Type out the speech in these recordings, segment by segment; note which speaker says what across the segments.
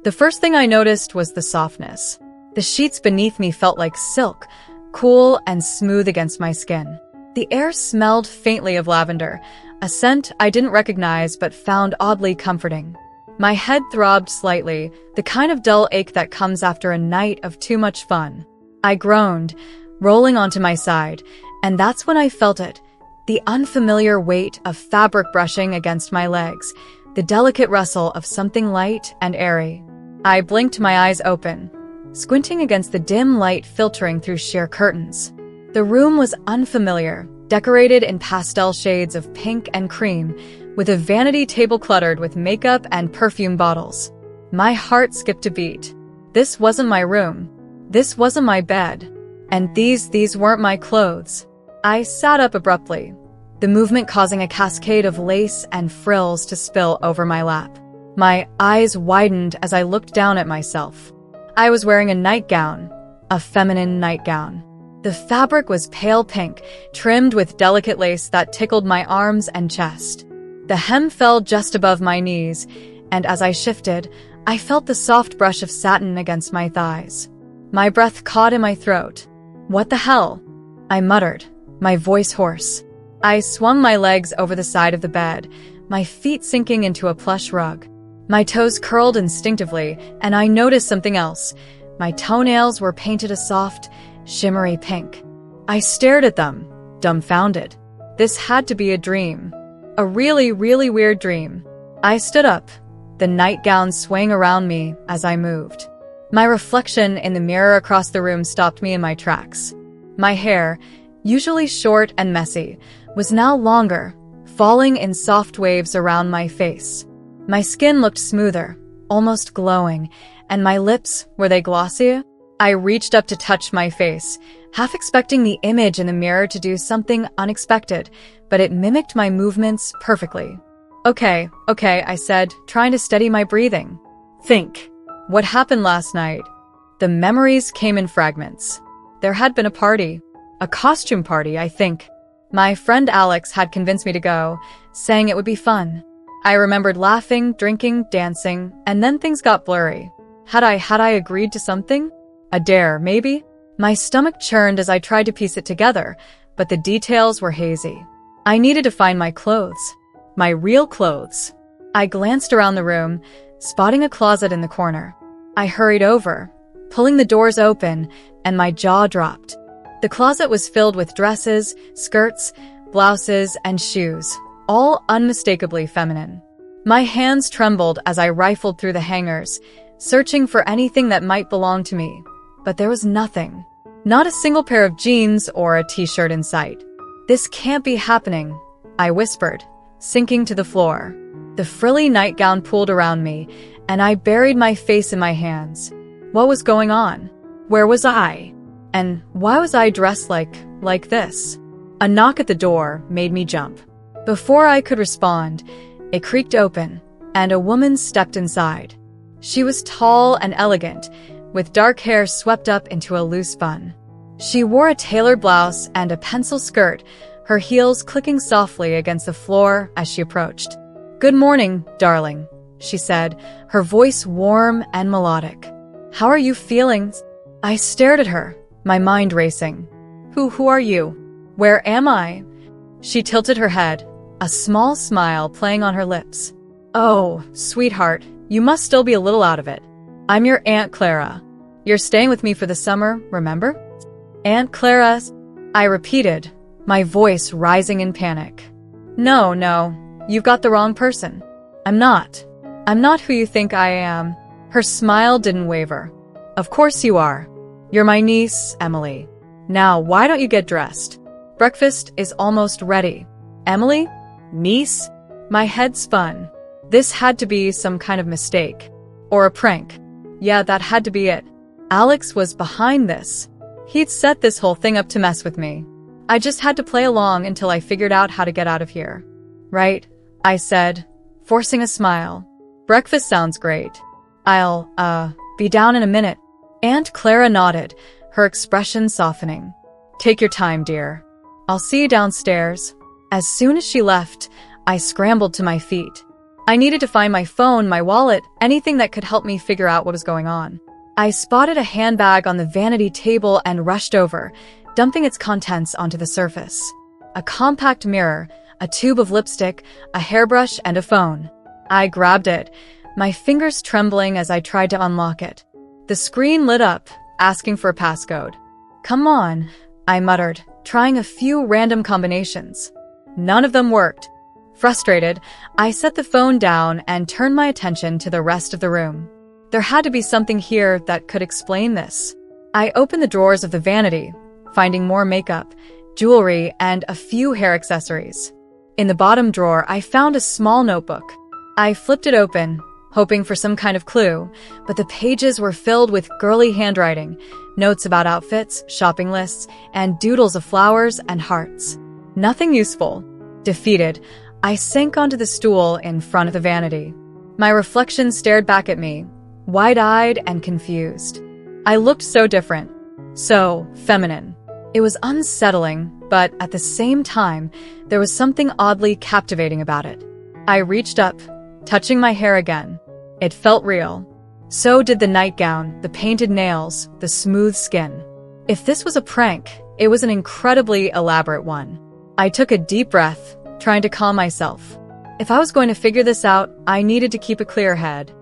Speaker 1: The first thing I noticed was the softness. The sheets beneath me felt like silk, cool and smooth against my skin. The air smelled faintly of lavender, a scent I didn't recognize but found oddly comforting. My head throbbed slightly, the kind of dull ache that comes after a night of too much fun. I groaned, rolling onto my side, and that's when I felt it. The unfamiliar weight of fabric brushing against my legs, the delicate rustle of something light and airy. I blinked, my eyes open, squinting against the dim light filtering through sheer curtains. The room was unfamiliar, decorated in pastel shades of pink and cream, with a vanity table cluttered with makeup and perfume bottles. My heart skipped a beat. This wasn't my room. This wasn't my bed. And these weren't my clothes. I sat up abruptly, the movement causing a cascade of lace and frills to spill over my lap. My eyes widened as I looked down at myself. I was wearing a nightgown, a feminine nightgown. The fabric was pale pink, trimmed with delicate lace that tickled my arms and chest. The hem fell just above my knees, and as I shifted, I felt the soft brush of satin against my thighs. My breath caught in my throat. "What the hell?" I muttered, my voice hoarse. I swung my legs over the side of the bed, my feet sinking into a plush rug. My toes curled instinctively, and I noticed something else. My toenails were painted a soft, shimmery pink. I stared at them, dumbfounded. This had to be a dream. A really, really weird dream. I stood up, the nightgown swaying around me as I moved. My reflection in the mirror across the room stopped me in my tracks. My hair, usually short and messy, was now longer, falling in soft waves around my face. My skin looked smoother, almost glowing, and my lips, were they glossier? I reached up to touch my face, half expecting the image in the mirror to do something unexpected, but it mimicked my movements perfectly. Okay, I said, trying to steady my breathing. Think. What happened last night? The memories came in fragments. There had been a party. A costume party, I think. My friend Alex had convinced me to go, saying it would be fun. I remembered laughing, drinking, dancing, and then things got blurry. Had I agreed to something? A dare, maybe? My stomach churned as I tried to piece it together, but the details were hazy. I needed to find my clothes. My real clothes. I glanced around the room, spotting a closet in the corner. I hurried over, pulling the doors open, and my jaw dropped. The closet was filled with dresses, skirts, blouses, and shoes, all unmistakably feminine. My hands trembled as I rifled through the hangers, searching for anything that might belong to me. But there was nothing. Not a single pair of jeans or a t-shirt in sight. "This can't be happening," I whispered, sinking to the floor. The frilly nightgown pulled around me, and I buried my face in my hands. What was going on? Where was I? And why was I dressed like this? A knock at the door made me jump. Before I could respond, it creaked open, and a woman stepped inside. She was tall and elegant, with dark hair swept up into a loose bun. She wore a tailored blouse and a pencil skirt, her heels clicking softly against the floor as she approached. "Good morning, darling," she said, her voice warm and melodic. "How are you feeling?" I stared at her, my mind racing. Who are you? Where am I?" She tilted her head, a small smile playing on her lips. "Oh, sweetheart, you must still be a little out of it. I'm your Aunt Clara. You're staying with me for the summer, remember?" "Aunt Clara," I repeated, my voice rising in panic. No, you've got the wrong person. I'm not who you think I am." Her smile didn't waver. "Of course you are. You're my niece, Emily. Now, why don't you get dressed? Breakfast is almost ready." "Emily? Niece?" My head spun. This had to be some kind of mistake. Or a prank. Yeah, that had to be it. Alex was behind this. He'd set this whole thing up to mess with me. I just had to play along until I figured out how to get out of here. "Right," I said, forcing a smile. "Breakfast sounds great. I'll, be down in a minute." Aunt Clara nodded, her expression softening. "Take your time, dear. I'll see you downstairs." As soon as she left, I scrambled to my feet. I needed to find my phone, my wallet, anything that could help me figure out what was going on. I spotted a handbag on the vanity table and rushed over, dumping its contents onto the surface. A compact mirror, a tube of lipstick, a hairbrush, and a phone. I grabbed it, my fingers trembling as I tried to unlock it. The screen lit up, asking for a passcode. "Come on," I muttered, trying a few random combinations. None of them worked. Frustrated, I set the phone down and turned my attention to the rest of the room. There had to be something here that could explain this. I opened the drawers of the vanity, finding more makeup, jewelry, and a few hair accessories. In the bottom drawer, I found a small notebook. I flipped it open, hoping for some kind of clue, but the pages were filled with girly handwriting, notes about outfits, shopping lists, and doodles of flowers and hearts. Nothing useful. Defeated, I sank onto the stool in front of the vanity. My reflection stared back at me, wide-eyed and confused. I looked so different, so feminine. It was unsettling, but at the same time, there was something oddly captivating about it. I reached up, touching my hair again. It felt real. So did the nightgown, the painted nails, the smooth skin. If this was a prank, it was an incredibly elaborate one. I took a deep breath, trying to calm myself. If I was going to figure this out, I needed to keep a clear head.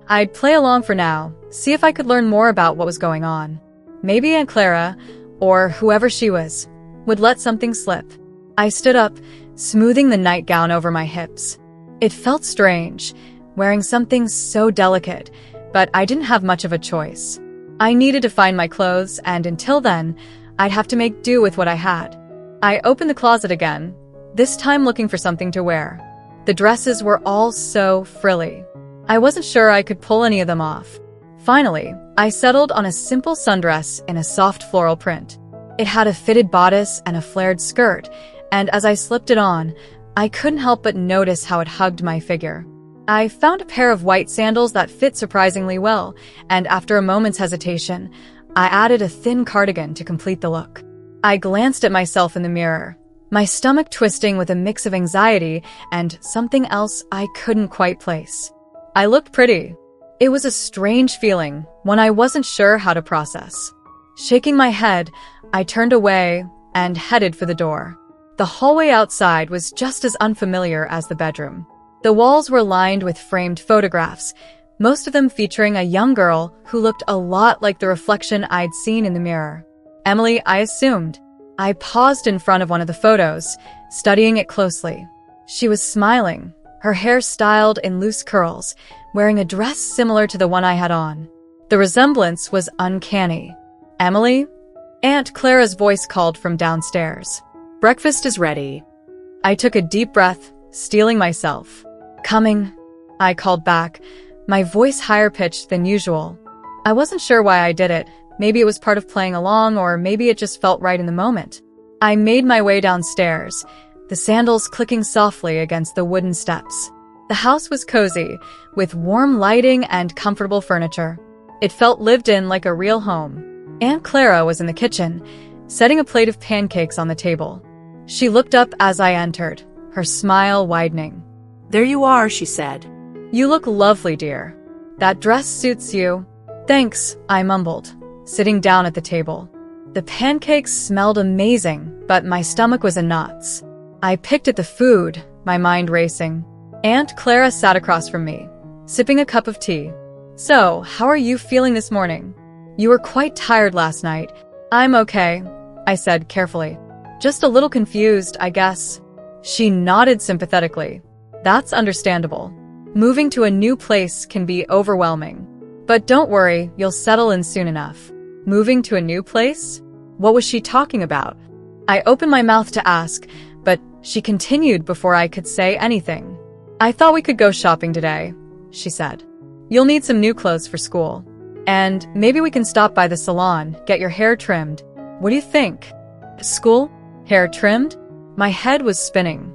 Speaker 1: I'd play along for now, see if I could learn more about what was going on. Maybe Aunt Clara, or whoever she was, would let something slip. I stood up, smoothing the nightgown over my hips. It felt strange, wearing something so delicate, but I didn't have much of a choice. I needed to find my clothes, and until then, I'd have to make do with what I had. I opened the closet again, this time looking for something to wear. The dresses were all so frilly. I wasn't sure I could pull any of them off. Finally, I settled on a simple sundress in a soft floral print. It had a fitted bodice and a flared skirt, and as I slipped it on, I couldn't help but notice how it hugged my figure. I found a pair of white sandals that fit surprisingly well, and after a moment's hesitation, I added a thin cardigan to complete the look. I glanced at myself in the mirror, my stomach twisting with a mix of anxiety and something else I couldn't quite place. I looked pretty. It was a strange feeling, one I wasn't sure how to process. Shaking my head, I turned away and headed for the door. The hallway outside was just as unfamiliar as the bedroom. The walls were lined with framed photographs, most of them featuring a young girl who looked a lot like the reflection I'd seen in the mirror. Emily, I assumed. I paused in front of one of the photos, studying it closely. She was smiling, her hair styled in loose curls, wearing a dress similar to the one I had on. The resemblance was uncanny. "Emily?" Aunt Clara's voice called from downstairs.
Speaker 2: "Breakfast is ready."
Speaker 1: I took a deep breath, steeling myself. "Coming," I called back, my voice higher-pitched than usual. I wasn't sure why I did it. Maybe it was part of playing along, or maybe it just felt right in the moment. I made my way downstairs, the sandals clicking softly against the wooden steps. The house was cozy, with warm lighting and comfortable furniture. It felt lived in like a real home. Aunt Clara was in the kitchen, setting a plate of pancakes on the table. She looked up as I entered, her smile widening.
Speaker 2: "There you are," she said.
Speaker 1: "You look lovely, dear. That dress suits you." "Thanks," I mumbled, sitting down at the table. The pancakes smelled amazing, but my stomach was in knots. I picked at the food, my mind racing. Aunt Clara sat across from me, sipping a cup of tea. "So, how are you feeling this morning? You were quite tired last night." "I'm okay," I said carefully. "Just a little confused, I guess." She nodded sympathetically. "That's understandable. Moving to a new place can be overwhelming. But don't worry, you'll settle in soon enough." Moving to a new place? What was she talking about? I opened my mouth to ask, but she continued before I could say anything. "I thought we could go shopping today," she said. "You'll need some new clothes for school. And maybe we can stop by the salon, get your hair trimmed. What do you think?" "School? Hair trimmed?" My head was spinning.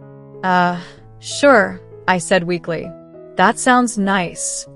Speaker 1: Sure," I said weakly. "That sounds nice."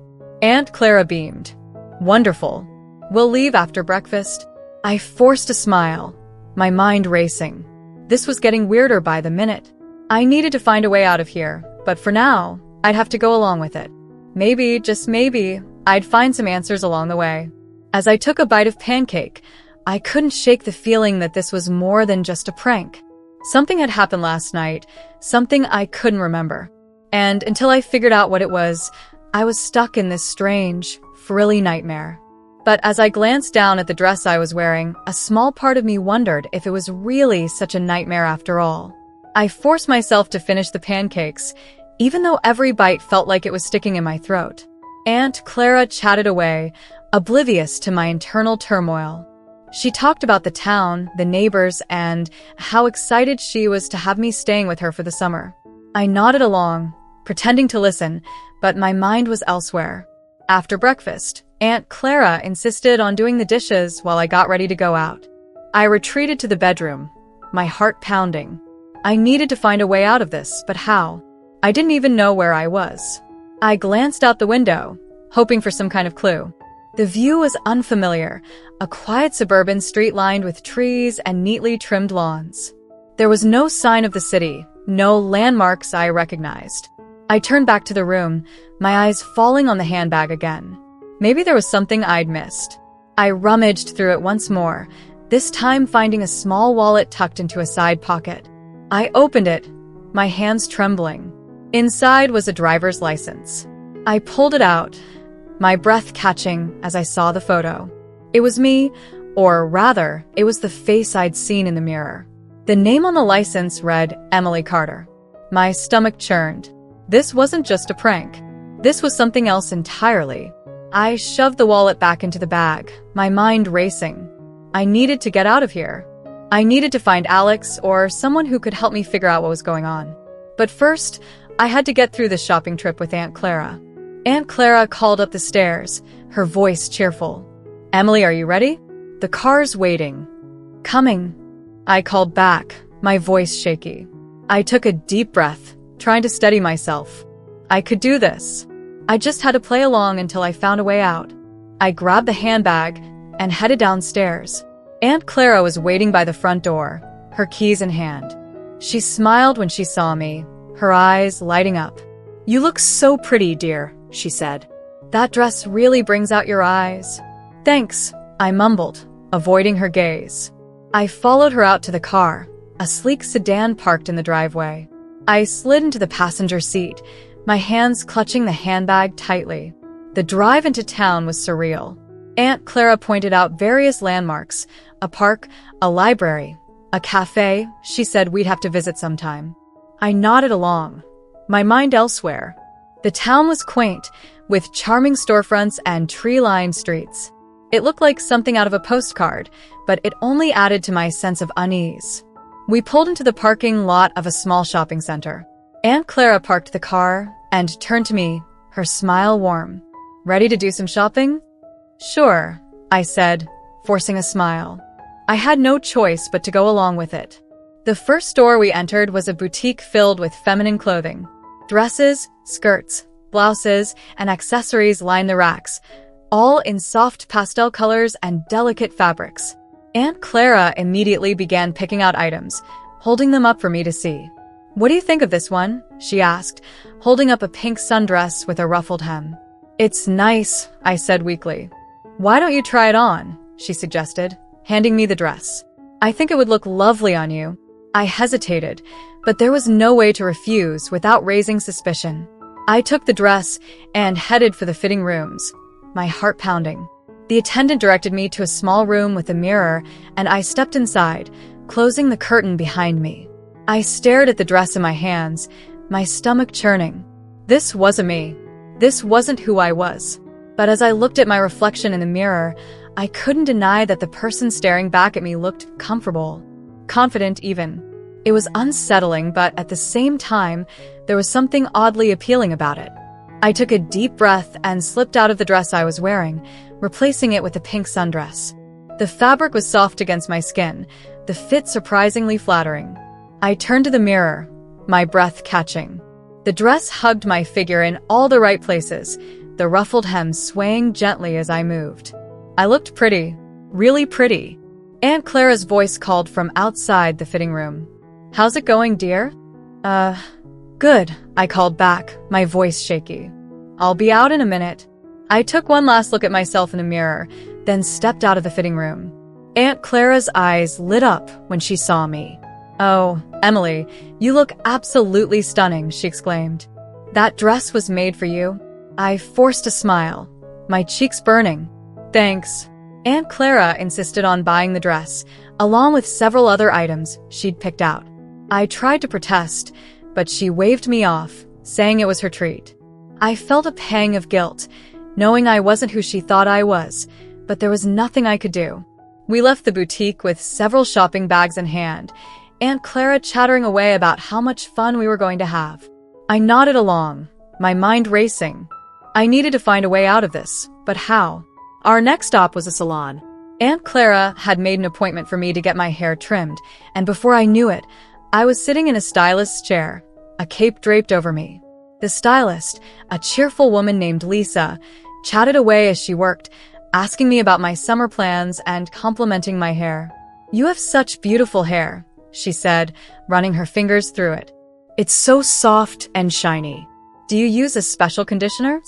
Speaker 1: Aunt Clara beamed. "Wonderful. We'll leave after breakfast." I forced a smile, my mind racing. This was getting weirder by the minute. I needed to find a way out of here, but for now, I'd have to go along with it. Maybe, just maybe, I'd find some answers along the way. As I took a bite of pancake, I couldn't shake the feeling that this was more than just a prank. Something had happened last night, something I couldn't remember. And until I figured out what it was, I was stuck in this strange, frilly nightmare. But as I glanced down at the dress I was wearing, a small part of me wondered if it was really such a nightmare after all. I forced myself to finish the pancakes, even though every bite felt like it was sticking in my throat. Aunt Clara chatted away, oblivious to my internal turmoil. She talked about the town, the neighbors, and how excited she was to have me staying with her for the summer. I nodded along, pretending to listen, but my mind was elsewhere. After breakfast, Aunt Clara insisted on doing the dishes while I got ready to go out. I retreated to the bedroom, my heart pounding. I needed to find a way out of this, but how? I didn't even know where I was. I glanced out the window, hoping for some kind of clue. The view was unfamiliar, a quiet suburban street lined with trees and neatly trimmed lawns. There was no sign of the city, no landmarks I recognized. I turned back to the room, my eyes falling on the handbag again. Maybe there was something I'd missed. I rummaged through it once more, this time finding a small wallet tucked into a side pocket. I opened it, my hands trembling. Inside was a driver's license. I pulled it out, my breath catching as I saw the photo. It was me, or rather, it was the face I'd seen in the mirror. The name on the license read Emily Carter. My stomach churned. This wasn't just a prank. This was something else entirely. I shoved the wallet back into the bag, my mind racing. I needed to get out of here. I needed to find Alex or someone who could help me figure out what was going on. But first, I had to get through the shopping trip with Aunt Clara. Aunt Clara called up the stairs, her voice cheerful. "Emily, are you ready? The car's waiting." "Coming," I called back, my voice shaky. I took a deep breath, trying to steady myself. I could do this. I just had to play along until I found a way out. I grabbed the handbag and headed downstairs. Aunt Clara was waiting by the front door, her keys in hand. She smiled when she saw me, her eyes lighting up. "You look so pretty, dear," she said. "That dress really brings out your eyes." "Thanks," I mumbled, avoiding her gaze. I followed her out to the car, a sleek sedan parked in the driveway. I slid into the passenger seat, my hands clutching the handbag tightly. The drive into town was surreal. Aunt Clara pointed out various landmarks, a park, a library, a cafe. She said we'd have to visit sometime. I nodded along, my mind elsewhere. The town was quaint, with charming storefronts and tree-lined streets. It looked like something out of a postcard, but it only added to my sense of unease. We pulled into the parking lot of a small shopping center. Aunt Clara parked the car and turned to me, her smile warm. "Ready to do some shopping?" "Sure," I said, forcing a smile. I had no choice but to go along with it. The first store we entered was a boutique filled with feminine clothing. Dresses, skirts, blouses, and accessories lined the racks, all in soft pastel colors and delicate fabrics. Aunt Clara immediately began picking out items, holding them up for me to see. "What do you think of this one?" she asked, holding up a pink sundress with a ruffled hem. "It's nice," I said weakly. "Why don't you try it on?" she suggested, handing me the dress. "I think it would look lovely on you." I hesitated, but there was no way to refuse without raising suspicion. I took the dress and headed for the fitting rooms, my heart pounding. The attendant directed me to a small room with a mirror, and I stepped inside, closing the curtain behind me. I stared at the dress in my hands, my stomach churning. This wasn't me. This wasn't who I was. But as I looked at my reflection in the mirror, I couldn't deny that the person staring back at me looked comfortable, confident even. It was unsettling, but at the same time, there was something oddly appealing about it. I took a deep breath and slipped out of the dress I was wearing, replacing it with a pink sundress. The fabric was soft against my skin, the fit surprisingly flattering. I turned to the mirror, my breath catching. The dress hugged my figure in all the right places, the ruffled hem swaying gently as I moved. I looked pretty, really pretty. Aunt Clara's voice called from outside the fitting room. "How's it going, dear?" Good, I called back, my voice shaky. I'll be out in a minute. I took one last look at myself in the mirror, then stepped out of the fitting room. Aunt Clara's eyes lit up when she saw me. "Oh, Emily, you look absolutely stunning," she exclaimed. "That dress was made for you." I forced a smile, my cheeks burning. "Thanks." Aunt Clara insisted on buying the dress, along with several other items she'd picked out. I tried to protest, but she waved me off, saying it was her treat. I felt a pang of guilt, knowing I wasn't who she thought I was, but there was nothing I could do. We left the boutique with several shopping bags in hand, Aunt Clara chattering away about how much fun we were going to have. I nodded along, my mind racing. I needed to find a way out of this, but how?
Speaker 2: Our next stop was a salon.
Speaker 1: Aunt Clara had made an appointment for me to get my hair trimmed, and before I knew it, I was sitting in a stylist's chair, a cape draped over me. The stylist, a cheerful woman named Lisa, chatted away as she worked, asking me about my summer plans and complimenting my hair. "You have such beautiful hair," she said, running her fingers through it. "It's so soft and shiny. Do you use a special conditioner?"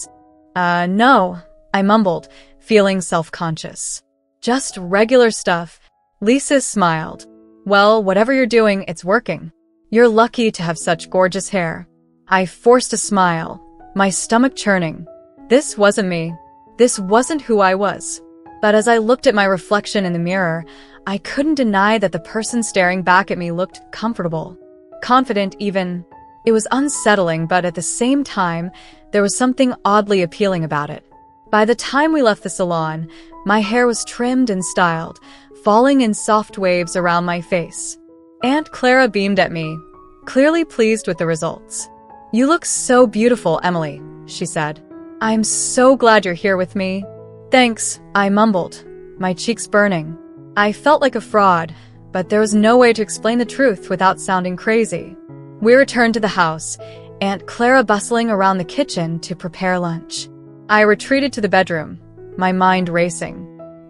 Speaker 1: No, I mumbled, feeling self-conscious. "Just regular stuff." Lisa smiled. "Well, whatever you're doing, it's working. You're lucky to have such gorgeous hair." I forced a smile, my stomach churning. This wasn't me. This wasn't who I was. But as I looked at my reflection in the mirror, I couldn't deny that the person staring back at me looked comfortable, confident even. It was unsettling, but at the same time, there was something oddly appealing about it. By the time we left the salon, my hair was trimmed and styled, falling in soft waves around my face. Aunt Clara beamed at me, clearly pleased with the results. "You look so beautiful, Emily," she said. "I'm so glad you're here with me." "Thanks," I mumbled, my cheeks burning. I felt like a fraud, but there was no way to explain the truth without sounding crazy. We returned to the house, Aunt Clara bustling around the kitchen to prepare lunch. I retreated to the bedroom, my mind racing.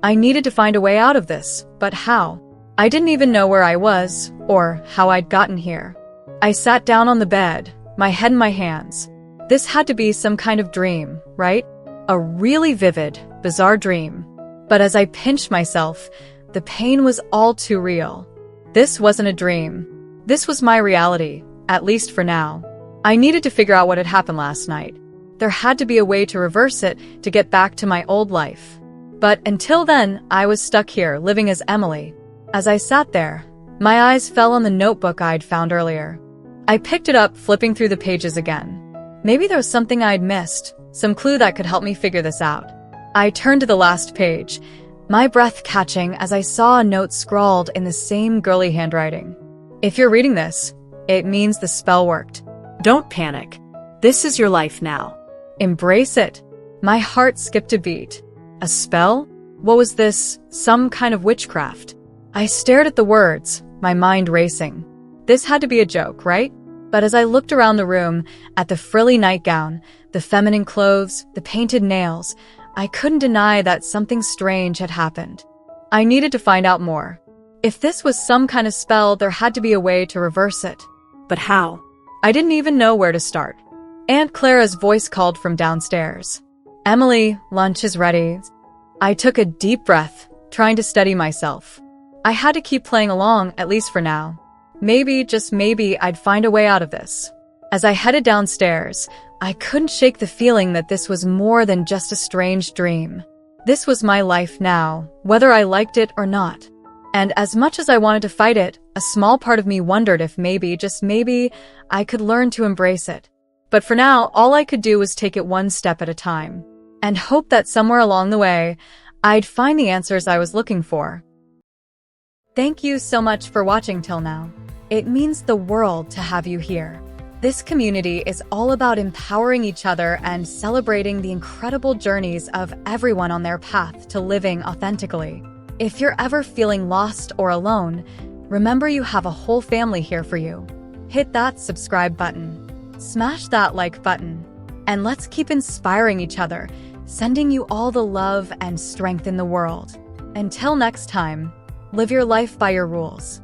Speaker 1: I needed to find a way out of this, but how? I didn't even know where I was, or how I'd gotten here. I sat down on the bed, my head in my hands. This had to be some kind of dream, right? A really vivid, bizarre dream. But as I pinched myself, the pain was all too real. This wasn't a dream. This was my reality, at least for now. I needed to figure out what had happened last night. There had to be a way to reverse it to get back to my old life. But until then, I was stuck here, living as Emily. As I sat there, my eyes fell on the notebook I'd found earlier. I picked it up, flipping through the pages again. Maybe there was something I'd missed, some clue that could help me figure this out. I turned to the last page, my breath catching as I saw a note scrawled in the same girly handwriting. "If you're reading this, it means the spell worked.
Speaker 2: Don't panic. This is your life now.
Speaker 1: Embrace it." My heart skipped a beat. A spell? What was this? Some kind of witchcraft? I stared at the words, my mind racing. This had to be a joke, right? But as I looked around the room, at the frilly nightgown, the feminine clothes, the painted nails, I couldn't deny that something strange had happened. I needed to find out more. If this was some kind of spell, there had to be a way to reverse it.
Speaker 2: But how?
Speaker 1: I didn't even know where to start. Aunt Clara's voice called from downstairs. "Emily, lunch is ready." I took a deep breath, trying to steady myself. I had to keep playing along, at least for now. Maybe, just maybe, I'd find a way out of this. As I headed downstairs, I couldn't shake the feeling that this was more than just a strange dream. This was my life now, whether I liked it or not. And as much as I wanted to fight it, a small part of me wondered if maybe, just maybe, I could learn to embrace it. But for now, all I could do was take it one step at a time, and hope that somewhere along the way, I'd find the answers I was looking for. Thank you so much for watching till now. It means the world to have you here. This community is all about empowering each other and celebrating the incredible journeys of everyone on their path to living authentically. If you're ever feeling lost or alone, remember you have a whole family here for you. Hit that subscribe button, smash that like button, and let's keep inspiring each other, sending you all the love and strength in the world. Until next time, live your life by your rules.